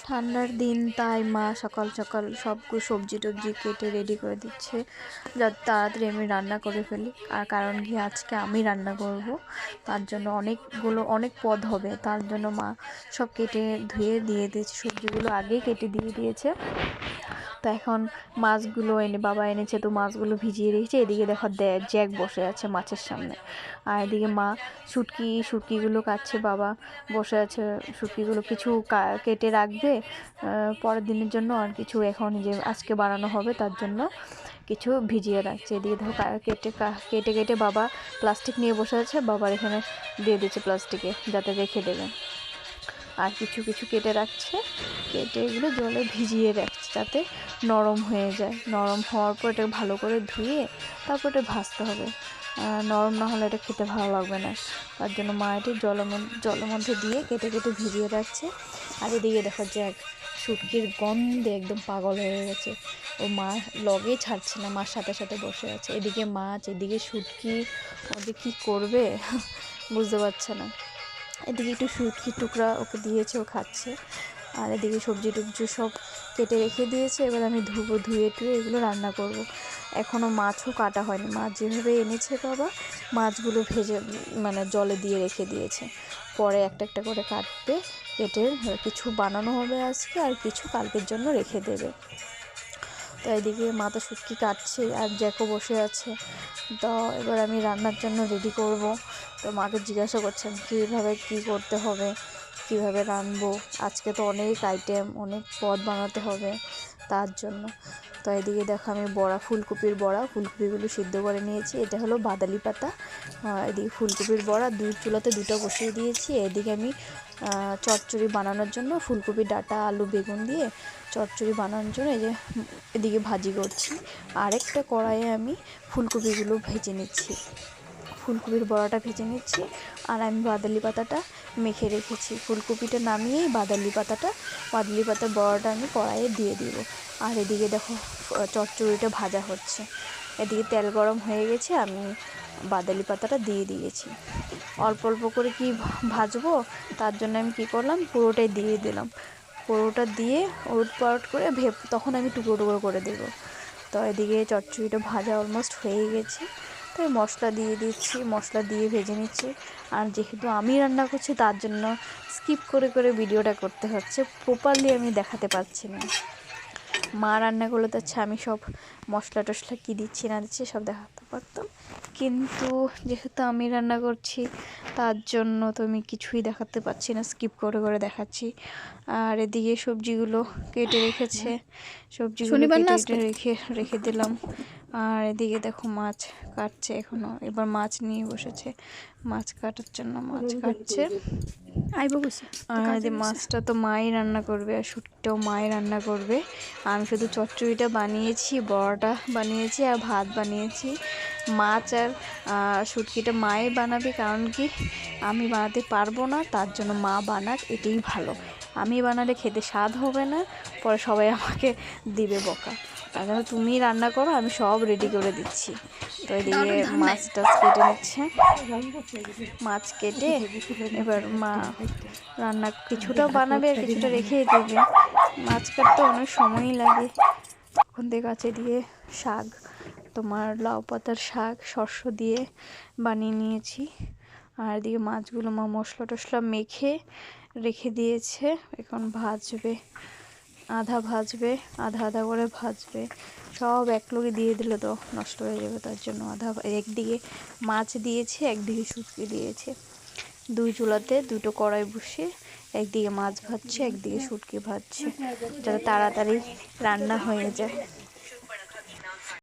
ঠান্ডার দিন, তাই মা সকাল সকাল সব সবজি টবজি কেটে রেডি করে দিচ্ছে যাতে তাড়াতাড়ি আমি রান্না করে ফেলি। আর কারণ কি আজকে আমি রান্না করব, তার জন্য অনেক পদ হবে, তার জন্য মা সব কেটে ধুয়ে দিয়ে দিয়েছে, সবজিগুলো আগেই কেটে দিয়ে দিয়েছে। তো এখন মাছগুলো বাবা এনেছে, তো মাছগুলো ভিজিয়ে রেখেছে। এদিকে দেখো জ্যাক বসে আছে মাছের সামনে, আর এদিকে মা শুটকিগুলো কাটছে, বাবা বসে আছে। শুটকিগুলো কিছু কেটে রাখবে পরের দিনের জন্য, আর কিছু এখন যে আজকে বানানো হবে তার জন্য কিছু ভিজিয়ে রাখছে। এদিকে দেখো কেটে কেটে বাবা প্লাস্টিক নিয়ে বসে আছে, বাবার এখানে দিয়ে দিচ্ছে প্লাস্টিকে যাতে রেখে দেবে। আর কিছু কিছু কেটে রাখছে, কেটে এগুলো জলে ভিজিয়ে রাখছে যাতে নরম হয়ে যায়। নরম হওয়ার পর এটা ভালো করে ধুয়ে তারপর এটা ভাজতে হবে। নরম না হলে এটা খেতে ভালো লাগবে না, তার জন্য মা এটি জলের মধ্যে দিয়ে কেটে কেটে ভিজিয়ে রাখছে। আর এদিকে দেখো যে শুটকির গন্ধে একদম পাগল হয়ে গেছে, ও মা লগেই ছাড়ছে না, মার সাথে সাথে বসে আছে। এদিকে মাছ, এদিকে শুটকি, ওদের কী করবে বুঝতে পারছে না। এদিকে একটু শুটকির টুকরা ওকে দিয়েছে, ও খাচ্ছে। আর এদিকে সবজি টবজি সব কেটে রেখে দিয়েছে, এবার আমি ধুয়ে টুয়ে এগুলো রান্না করব। এখনও মাছও কাটা হয়নি, মাছ যেভাবে এনেছে বাবা মাছগুলো ভেজে জলে দিয়ে রেখে দিয়েছে, পরে একটা একটা করে কাটবে, কেটে কিছু বানানো হবে আজকে আর কিছু কালকের জন্য রেখে দেবে। তো এদিকে মা তো শুটকি কাটছে আর জ্যাকও বসে আছে। তো এবার আমি রান্নার জন্য রেডি করব। তো মাকে জিজ্ঞাসা করছেন কীভাবে কী করতে হবে, কিভাবে রাঁধবো। আজকে তো অনেক আইটেম, অনেক পদ বানাতে হবে তার জন্য। তো এদিকে দেখো আমি ফুলকপিগুলো সিদ্ধ করে নিয়েছি। এটা হলো বাদালি পাতা। এদিকে ফুলকপির বড়া চুলাতে দুটো বসিয়ে দিয়েছি। এদিকে আমি চচ্চড়ি বানানোর জন্য ফুলকপির ডাঁটা, আলু, বেগুন দিয়ে চচ্চড়ি বানানোর জন্য এই যে এদিকে ভাজি করছি। আরেকটা কড়াইয়ে আমি ফুলকপিগুলো ভেজে নিচ্ছি, ফুলকপির বড়াটা ভেজে নিচ্ছি। আর আমি বাদালি পাতাটা মেখে রেখেছি, ফুলকপিটা নামিয়েই বাদালি পাতার বড়াটা আমি কড়াইয়ে দিয়ে দিব। আর এদিকে দেখো চচ্চড়িটা ভাজা হচ্ছে, এদিকে তেল গরম হয়ে গেছে, আমি বাদালি পাতাটা দিয়ে দিয়েছি। অল্প অল্প করে কি ভাজবো, তার জন্য আমি কি করলাম, পুরোটাই দিয়ে দিলাম। পুরোটা দিয়ে উলটপালট করে তখন আমি টুকরো টুকরো করে দেবো। তো এদিকে চচ্চড়িটা ভাজা অলমোস্ট হয়ে গেছে, তাই মশলা দিয়ে দিচ্ছি, মশলা দিয়ে ভেজে নিচ্ছি। আর যেহেতু আমি রান্না করছি তার জন্য স্কিপ করে করে ভিডিওটা করতে হচ্ছে, প্রপারলি আমি দেখাতে পারছি না। মা রান্না করলে তো আচ্ছা আমি সব মশলা টশলা কী দিচ্ছি না দিচ্ছি সব দেখাতে পারতাম, কিন্তু যেহেতু আমি রান্না করছি তার জন্য তো আমি কিছুই দেখাতে পারছি না, স্কিপ করে করে দেখাচ্ছি। আর এদিকে সবজিগুলো কেটে রেখেছে, সবজিগুলো কেটে রেখে দিলাম। আর এদিকে দেখো মাছ কাটছে, এখনও এবার মাছ নিয়ে বসেছে, মাছ কাটার জন্য মাছ কাটছে। আর মাছটা তো মাই রান্না করবে, আর শুটকিটাও মাই রান্না করবে। আমি শুধু চচ্চড়িটা বানিয়েছি, বড়াটা বানিয়েছি আর ভাত বানিয়েছি। মাছ আর শুটকিটা মাই বানাবে, কারণ কি আমি বানাতে পারবো না, তার জন্য মা বানাক, এটাই ভালো। আমি বানালে খেতে স্বাদ হবে না, পরে সবাই আমাকে দিবে বকা, তার জন্য তুমি রান্না করো, আমি সব রেডি করে দিচ্ছি। তো এদিকে মাছ টাছ কেটে নিচ্ছে, মাছ কেটে এবার মা রান্না কিছুটা বানাবে আর কিছুটা রেখেই দেবে। মাছ কাটতে অনেক সময়ই লাগে। এখন দেখাচ্ছে এদিকে শাক, তোমার লাউ পাতার শাক শস্য দিয়ে বানিয়ে নিয়েছি। আর এদিকে মাছগুলো মা মশলা টশলা মেখে রেখে দিয়েছে, এখন ভাজবে, আধা আধা করে ভাজবে। সব একলগে দিয়ে দিলে তো নষ্ট হয়ে যাবে, তার জন্য একদিকে মাছ দিয়েছে, একদিকে শুটকি দিয়েছে। দুই চুলাতে দুটো কড়াই বসে একদিকে মাছ ভাজছে, একদিকে শুটকি ভাজছে, যাতে তাড়াতাড়ি রান্না হয়ে যায়।